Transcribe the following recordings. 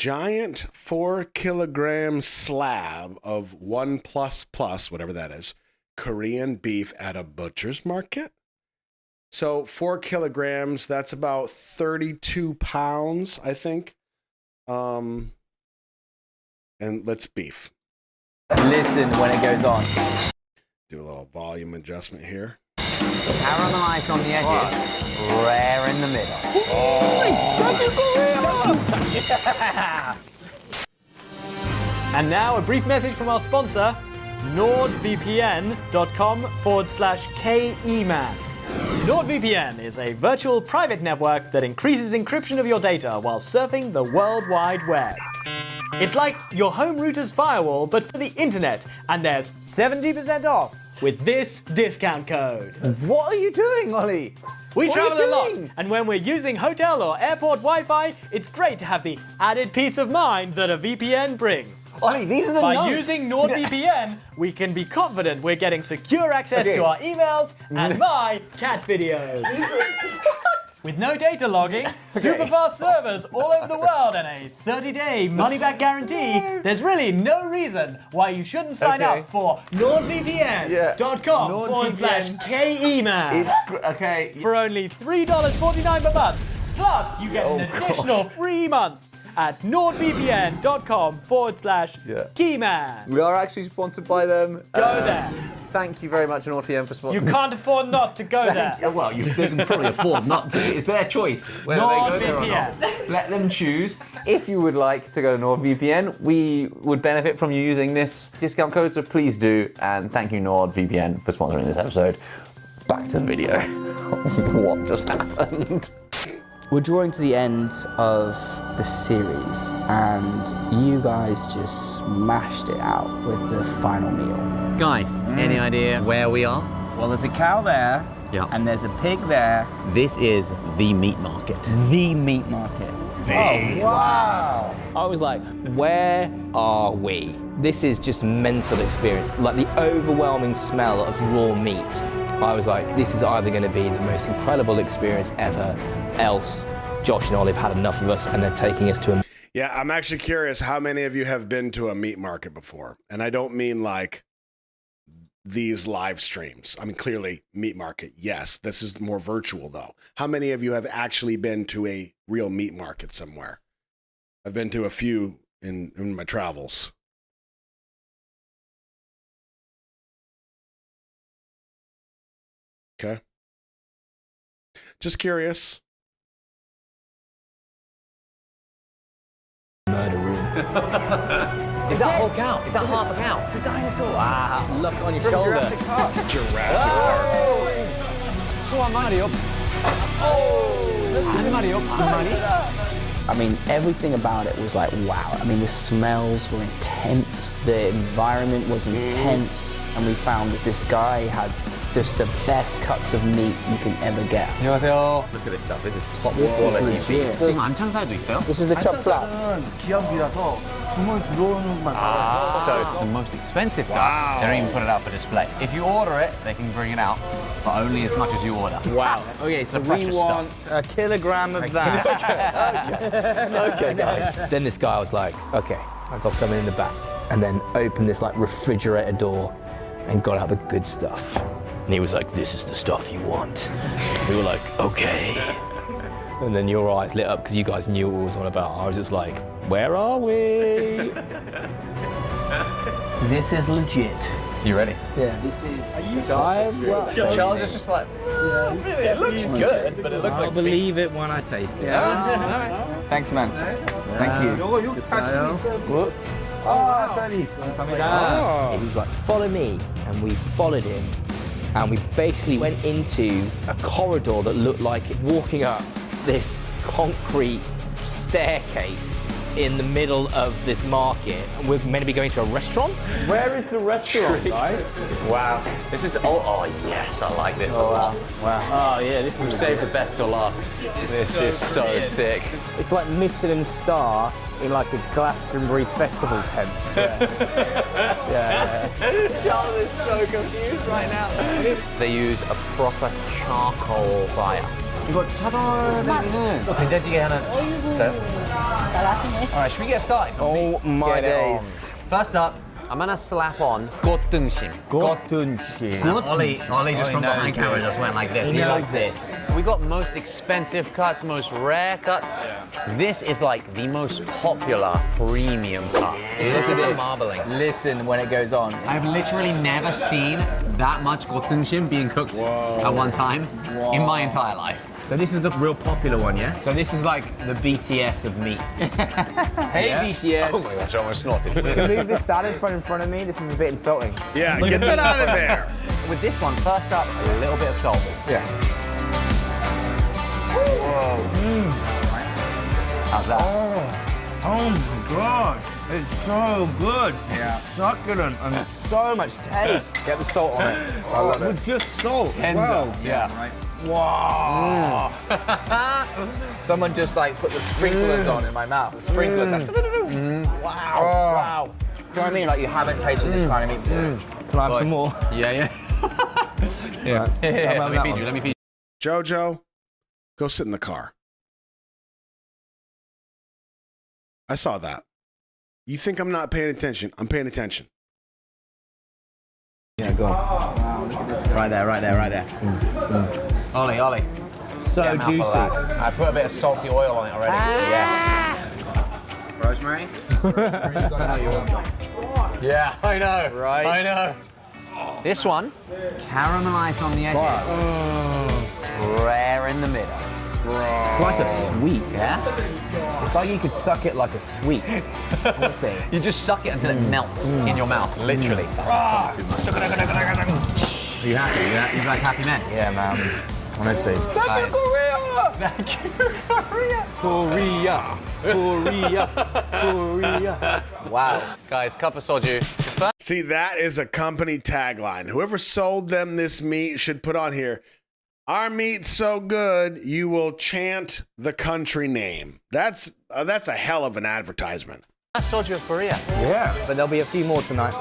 giant 4-kilogram slab of 1++, whatever that is, Korean beef at a butcher's market. So 4 kilograms, that's about 32 pounds, I think. And let's beef. Listen when it goes on. Do a little volume adjustment here. Caramelize on the edges, rare in the middle. And now a brief message from our sponsor, nordvpn.com/KEMAN. NordVPN is a virtual private network that increases encryption of your data while surfing the World Wide Web. It's like your home router's firewall, but for the internet, and there's 70% off with this discount code. What are you doing, Ollie? We What travel are you a lot, doing? and when we're using hotel or airport Wi-Fi, it's great to have the added peace of mind that a VPN brings. Ollie, these are the By notes. using NordVPN, we can be confident we're getting secure access to our emails and my cat videos. With no data logging, super fast servers all over the world, and a 30-day money-back guarantee, there's really no reason why you shouldn't sign up for nordvpn.com/KEMAN. Okay. For only $3.49 per month. Plus, you get an additional free month at nordvpn.com/Keyman. We are actually sponsored by them. Go there. Thank you very much, NordVPN, for sponsoring. You can't afford not to go there. Well, they can probably afford not to. It's their choice whether they go there or not. Let them choose. If you would like to go to NordVPN, we would benefit from you using this discount code, so please do. And thank you, NordVPN, for sponsoring this episode. Back to the video. What just happened? We're drawing to the end of the series, and you guys just smashed it out with the final meal. Guys, any idea where we are? Well, there's a cow there, and there's a pig there. This is the meat market. The meat market. Wow! I was like, where are we? This is just a mental experience. Like the overwhelming smell of raw meat. I was like, this is either going to be the most incredible experience ever, else Josh and Olive had enough of us and they're taking us to a... Yeah, I'm actually curious how many of you have been to a meat market before. And I don't mean like these live streams. I mean, clearly meat market, yes. This is more virtual though. How many of you have actually been to a real meat market somewhere? I've been to a few in my travels. Okay. Just curious. murder room. Is that a whole cow? Is that half a cow? It's a dinosaur. Ah, look on your shoulder. Jurassic Park. I mean, everything about it was like, wow. I mean, the smells were intense. The environment was intense. And we found that this guy had just the best cuts of meat you can ever get. 안녕하세요. Look at this stuff. This is top This quality is beef. legit. 지금 안창살도 있어요? This is the chopped flat. 기암비라서 주문 들어오는 것만 So the most expensive cuts, they don't even put it out for display. If you order it, they can bring it out, but only as much as you order. Wow. Okay, so we want a kilogram of that. Okay, guys. Then this guy was like, okay, I've got something in the back. And then opened this like refrigerator door and got out the good stuff. And he was like, this is the stuff you want. We were like, okay. And then your eyes lit up because you guys knew what it was all about. I was just like, where are we? This is legit. You ready? Yeah, this is... Charles is just like, it looks good, but it looks I'll like believe it when I taste it. Thanks, man. Thank you. 요거 64 He was like, follow me. And we followed him. And we basically went into a corridor that looked like walking up this concrete staircase in the middle of this market. And we're meant to be going to a restaurant. Where is the restaurant, guys? Wow. This is, oh yes, I like this a lot. Wow. Oh yeah, this We've is saved the best till last. This is so sick. It's like Michelin star in like a Glastonbury festival tent. Yeah. Charles is so confused right now. They use a proper charcoal fire. 이거 차돌 베이비는 된장찌개 하나 주세요. All right, should we get started? Oh my Get it on. days. First up, I'm gonna slap on gotunshim. Gotunchi. Ollie just from behind camera just went like this. He He's knows like this. We got most expensive cuts, most rare cuts. This is like the most popular premium cut. Listen to this. Marbling. Listen when it goes on. I've literally never seen that much gotunshim being cooked at one time in my entire life. So this is the real popular one, yeah? So this is like the BTS of meat. Hey, BTS. Oh my gosh, I almost snorted. Move this salad in front of me. This is a bit insulting. Yeah, get that out of there. With this one, first up, a little bit of salt. Yeah. How's that? Oh my god. It's so good. Yeah. Succulent and so much taste. Get the salt on it. I love it. With just salt as well. Yeah. Right. Wow. Someone just like put the sprinklers on in my mouth. The sprinklers. Wow. Wow. Do you know what I mean? Like you haven't tasted this kind of meat before. Can I have some more? Yeah. Yeah. Let me feed you. Jojo, go sit in the car. I saw that. You think I'm not paying attention? I'm paying attention. Yeah, go on. Wow, look at this guy. Right there. Ollie. So Get a mouthful juicy. of that. I put a bit of salty oil on it already. Yes. Rosemary? Yeah, I know. Right. I know. This one, caramelized on the edges. Rare in the middle. It's like a sweet. Yeah? It's like you could suck it like a sweet. Honestly. You just suck it until it melts in your mouth, literally. That's probably too much. Are you happy? You guys happy men? Yeah, man. Honestly. Guys. Korea. Wow. Guys, cup of soju. See, that is a company tagline. Whoever sold them this meat should put on here, our meat's so good, you will chant the country name. That's a hell of an advertisement. Soju of Korea. Yeah. But there'll be a few more tonight.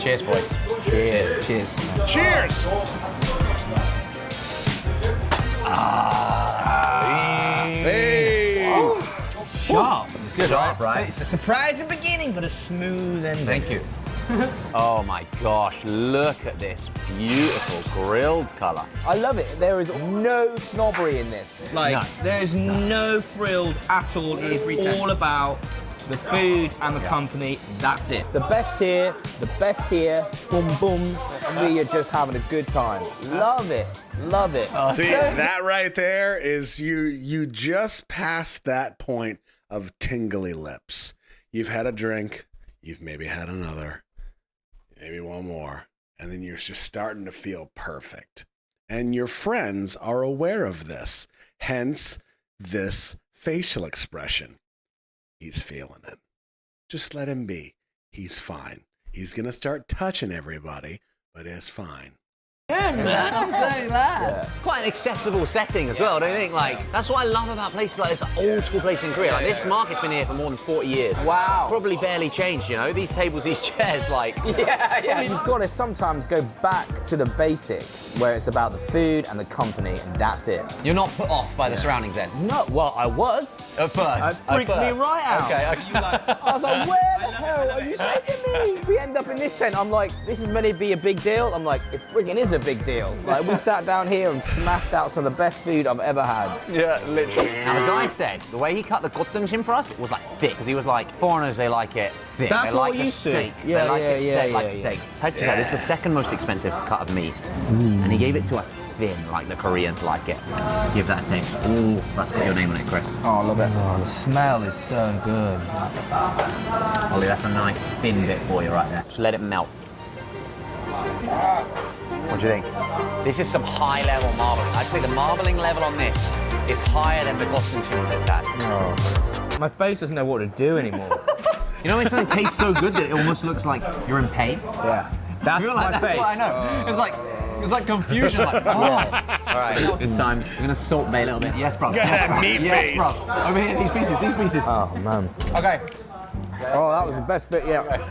Cheers, boys. Cheers. Cheers! Hey! Sharp. It's good, right? It's a surprising beginning, but a smooth ending. Thank you. Oh my gosh, look at this beautiful grilled color. I love it. There is no snobbery in this. Like, there is no frills at all. It is all about the food and the company. That's it. The best here, boom, boom, and we are just having a good time. Love it. See, that right there is you just passed that point of tingly lips. You've had a drink, you've maybe had another, maybe one more, and then you're just starting to feel perfect. And your friends are aware of this, hence this facial expression. He's feeling it. Just let him be. He's fine. He's going to start touching everybody, but it's fine. I'm saying that. Quite an accessible setting as well, don't you think? Like, that's what I love about places like this, old school place in Korea. Like, this market's been here for more than 40 years. Wow. Probably barely changed, you know? These tables, these chairs, like... Yeah. You've got to sometimes go back to the basics, where it's about the food and the company, and that's it. You're not put off by the surroundings then? No, well, I was. At first. It freaked me right out. Okay. I was like, where the hell are you taking me? We end up in this tent. I'm like, this is meant to be a big deal. I'm like, it friggin' is a big deal. Like, we sat down here and smashed out some of the best food I've ever had. Yeah, literally. Now, the guy said the way he cut the gotunjim for us, it was like thick, because he was like, foreigners, they like it thick. That's they what like the used to. steak. Yeah, they like yeah, it steak, yeah, like yeah, steak. So to say, this is the second most expensive cut of meat. And he gave it to us thin, like the Koreans like it. Give that a taste. Ooh, that's got your name on it, Chris. Oh, I love it. Oh, the smell is so good. Ollie, that's a nice thin bit for you right there. Just let it melt. What do you think? This is some high-level marbling. I'd say the marbling level on this is higher than the gotunjim this had. Oh. My face doesn't know what to do anymore. You know when something tastes so good that it almost looks like you're in pain? Yeah. That's Like, my that's face. what I know. It's like confusion. Like, oh. All right, this time we're gonna salt bay a little bit. Yes, bro. Got that meat face. Bro. Over here, these pieces. Oh, man. Okay. Oh, that was the best bit yet. Okay.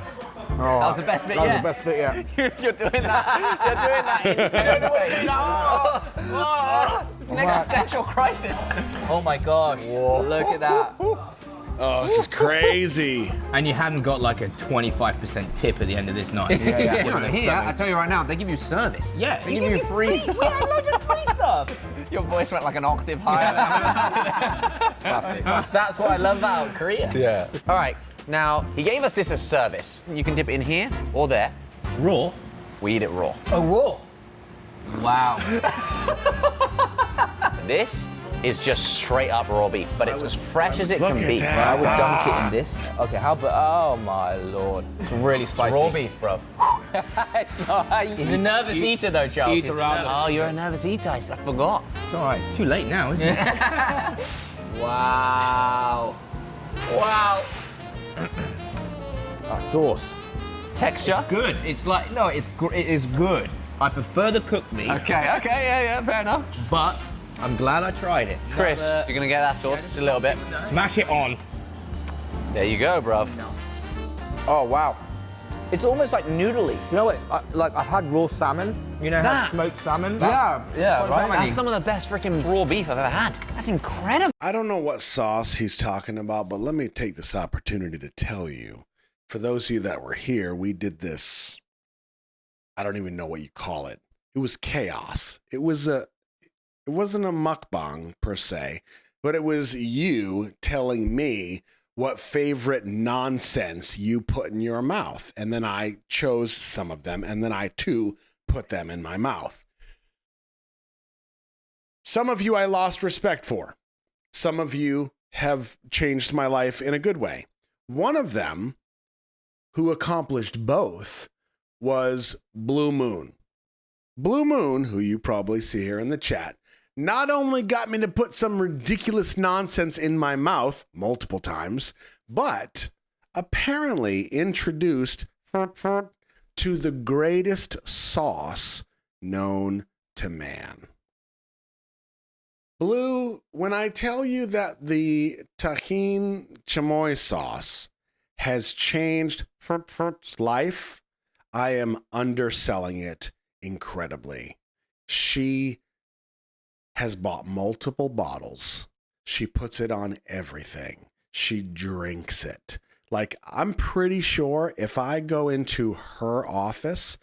Oh, That was the best bit that yet. was the best bit yet. You're doing that. It's an existential crisis. Oh my gosh, look at that. Oh, this is crazy. And you haven't got like a 25% tip at the end of this night. Yeah. Here, I tell you right now, they give you service. Yeah, They give you free stuff. We had loads of free stuff. Your voice went like an octave higher. Classic. That's what I love about Korea. Yeah. All right, now, he gave us this as service. You can dip it in here or there. Raw. We eat it raw. Oh, raw. Wow. This is just straight up raw beef, but it's as fresh as it Look can at be. that. I would dunk it in this. Okay, how about? Oh my lord, it's really spicy. Raw beef, bro. He's a nervous eater though, Charles. Eat the ramen. Oh, you're a nervous eater. I forgot. It's all right. It's too late now, isn't it? Wow. Wow. Our sauce. Texture? Good. It's like it is good. I prefer the cooked meat. Okay, yeah, fair enough. But I'm glad I tried it. Chris, you're gonna get that sauce just a little bit. Smash it on. There you go, bruv. Oh wow. It's almost like noodly. Do you know what? I've had raw salmon. You know, That- had smoked salmon. Yeah, right. That's some of the best freaking raw beef I've ever had. That's incredible. I don't know what sauce he's talking about, but let me take this opportunity to tell you. For those of you that were here, we did this. I don't even know what you call it. It was chaos. It wasn't a mukbang per se, but it was you telling me what favorite nonsense you put in your mouth. And then I chose some of them, and then I too put them in my mouth. Some of you I lost respect for. Some of you have changed my life in a good way. One of them, who accomplished both, was Blue Moon. Blue Moon, who you probably see here in the chat, not only got me to put some ridiculous nonsense in my mouth multiple times, but apparently introduced to the greatest sauce known to man. Blue, when I tell you that the tahine chamoy sauce has changed life, I am underselling it incredibly. She has bought multiple bottles. She puts it on everything. She drinks it. Like, I'm pretty sure if I go into her office,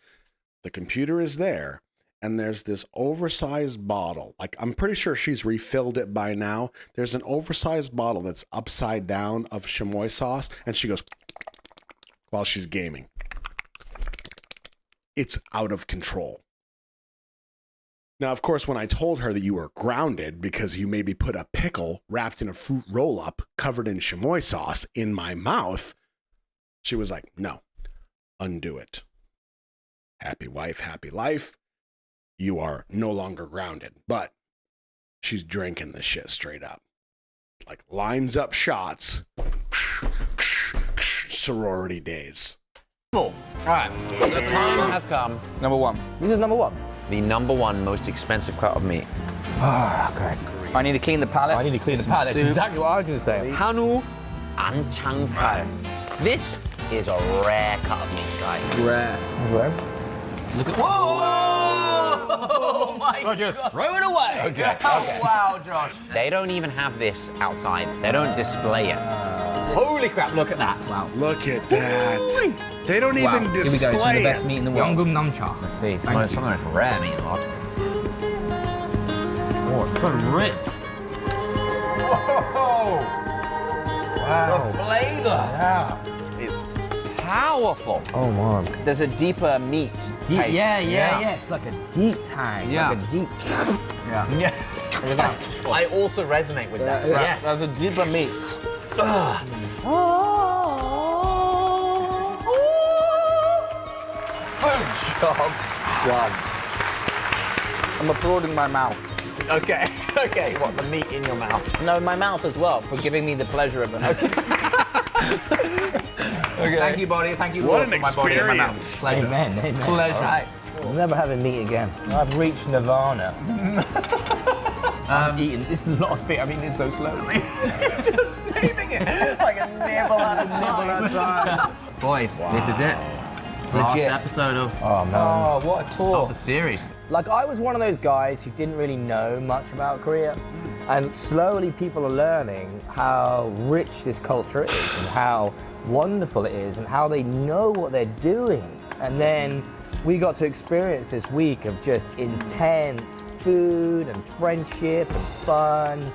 the computer is there, and there's this oversized bottle. Like, I'm pretty sure she's refilled it by now. There's an oversized bottle that's upside down of chamoy sauce, and she goes while she's gaming. It's out of control. Now, of course, when I told her that you were grounded because you maybe put a pickle wrapped in a fruit roll-up covered in chamoy sauce in my mouth, she was like, no, undo it. Happy wife, happy life. You are no longer grounded. But she's drinking this shit straight up. Like, lines up shots. Sorority days. All right, the time has come. Number one. This is number one. The number one most expensive cut of meat. Ah, okay. I need to clean the palate. I need to clean the palate. That's exactly what I was going to say. Hanu Anchangsai. This is a rare cut of meat, guys. Rare. Look at whoa! Oh my God! Throw it away. Okay. Oh, wow, Josh. They don't even have this outside. They don't display it. Holy crap, look at that. Wow. Look at that. They don't even Here we go, display some of the best it. meat in the world. Yongum namcha. Let's see. Some of the most rare meat in the world. Oh, it's so rich. Whoa. Wow. The flavor. Yeah. It's powerful. Oh man. There's a deeper meat Deep, taste. yeah. It's like a deep tang. Yeah. Like a deep. I also resonate with that. Yes. There's a deeper meat. Wow. I'm applauding my mouth. Okay. Okay. What, the meat in your mouth? No, my mouth as well for giving me the pleasure of it. Okay. Thank you, body. Thank you, What Lord, an for my body and my mouth. experience. Pleasure. Amen. Pleasure. Right. I'll never have a meat again. I've reached nirvana. I'm eating. This is the last bit. I'm eating it so slowly. Just saving it like a nibble at a time. Boys, this is it. Last Legit. episode of Oh man. Oh, what a tour. the series. Like I was one of those guys who didn't really know much about Korea. And slowly people are learning how rich this culture is and how wonderful it is and how they know what they're doing. And then we got to experience this week of just intense food and friendship and fun,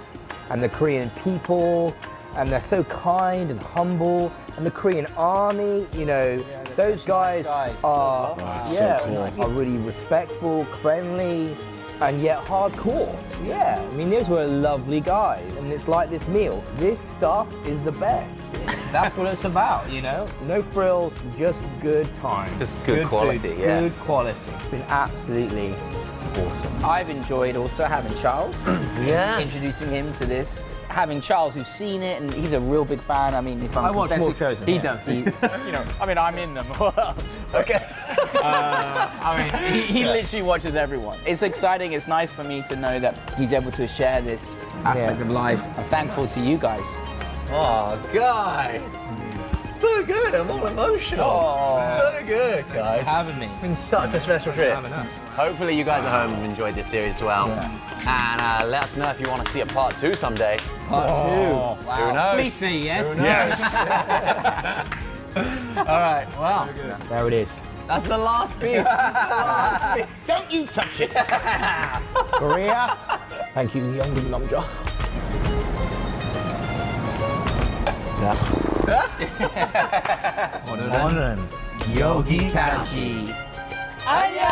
and the Korean people, and they're so kind and humble, and the Korean army, you know, those guys are, are really respectful, friendly, and yet hardcore. Yeah, I mean, those were lovely guys, and it's like this meal. This stuff is the best. That's what it's about, you know? No frills, just good time. Just good quality, food, yeah. Good quality. It's been absolutely awesome. I've enjoyed also having Charles. Introducing him to this. Having Charles, who's seen it, and he's a real big fan. I mean, if I'm I watch more shows than he him. does. He, you know, I mean, I'm in them. Okay. I mean, he literally watches everyone. It's exciting. It's nice for me to know that he's able to share this aspect of life. I'm thankful to you guys. Oh, guys. So good. I'm all emotional. So good, guys. Thanks for having me. It's been such a special trip. Hopefully you guys at home have enjoyed this series as well. And let us know if you want to see a part 2 someday. Part 2. Who knows? Please say yes. Yes. All right, well, There it is. that's the last piece. Don't you touch it. Korea. Thank you, Young Namja. 오늘은 여기까지. Wow.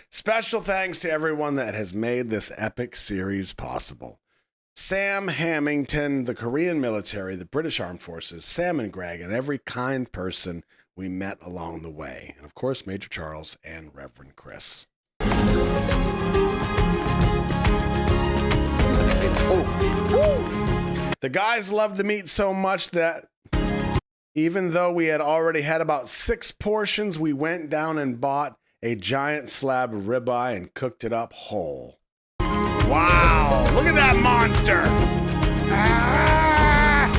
Special thanks to everyone that has made this epic series possible. Sam Hamilton, the Korean military, the British Armed Forces, Sam and Greg, and every kind person we met along the way. And of course, Major Charles and Reverend Chris. The guys loved the meat so much that even though we had already had about 6 portions, we went down and bought a giant slab of ribeye and cooked it up whole. Wow, look at that monster! Ah!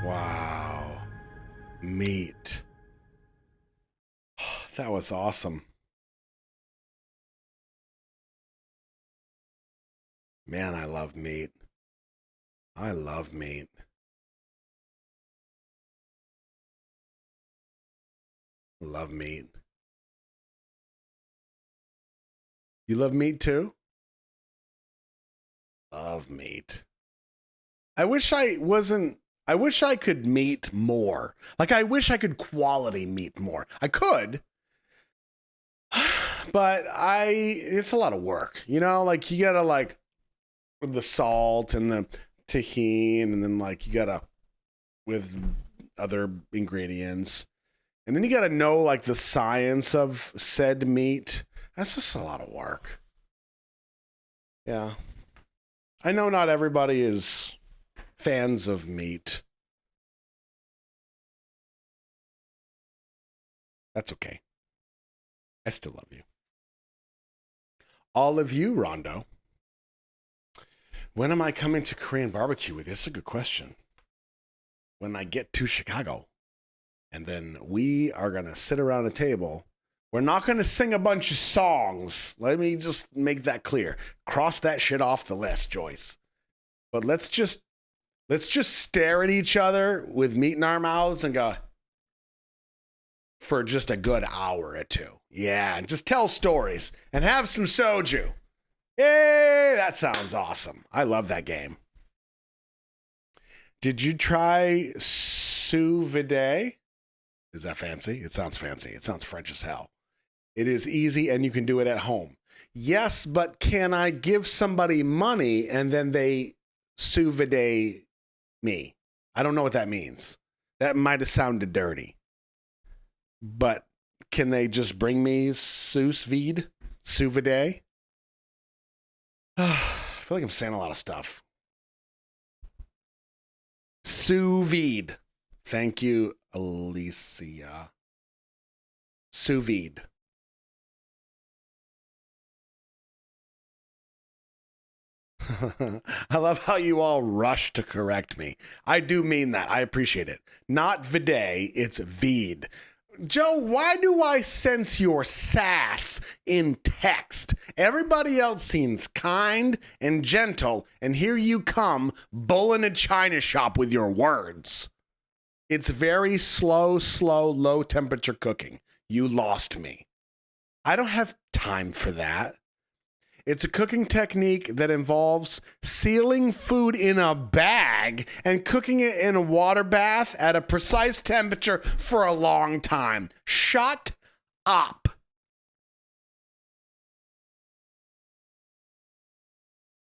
Wow, meat. That was awesome. Man, I love meat. I love meat. Love meat. You love meat too? Love meat. I wish I could meat more. Like, I wish I could quality meat more. I could. But it's a lot of work. You know, like, you gotta, like, the salt and the tahini, and then, like, you gotta, with other ingredients. And then you got to know, like, the science of said meat. That's just a lot of work. Yeah. I know not everybody is fans of meat. That's okay. I still love you. All of you, Rondo. When am I coming to Korean barbecue with you? That's a good question. When I get to Chicago. And then we are going to sit around a table. We're not going to sing a bunch of songs. Let me just make that clear. Cross that shit off the list, Joyce. But let's just stare at each other with meat in our mouths and go for just a good hour or 2. Yeah, and just tell stories and have some soju. Yay, that sounds awesome. I love that game. Did you try sous vide? Is that fancy? It sounds fancy. It sounds French as hell. It is easy and you can do it at home. Yes, but can I give somebody money and then they sous vide me? I don't know what that means. That might have sounded dirty. But can they just bring me sous vide? Sous vide? I feel like I'm saying a lot of stuff. Sous vide. Thank you, Alicia. Sous vide. I love how you all rush to correct me. I do mean that. I appreciate it. Not vide, it's vide. Joe, why do I sense your sass in text? Everybody else seems kind and gentle, and here you come, bull in a china shop with your words. It's very slow, low temperature cooking. You lost me. I don't have time for that. It's a cooking technique that involves sealing food in a bag and cooking it in a water bath at a precise temperature for a long time. Shut up.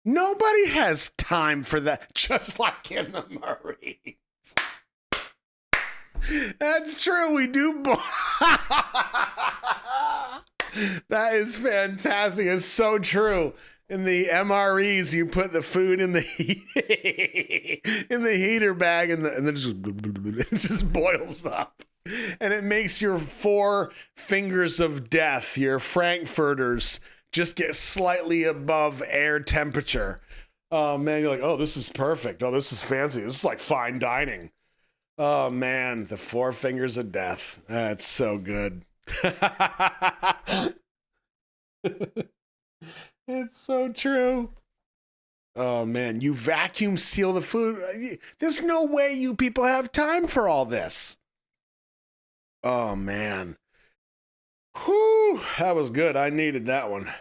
Nobody has time for that, just like in the Marines. That's true. We do. That is fantastic. It's so true. In the MREs, you put the food in the in the heater bag, and then it just boils up, and it makes your 4 fingers of death, your frankfurters, just get slightly above air temperature. Oh man, you're like, oh, this is perfect. Oh, this is fancy. This is like fine dining. Oh man, the 4 fingers of death. That's so good. It's so true. Oh man, you vacuum seal the food. There's no way you people have time for all this. Oh man. Whew, that was good. I needed that one.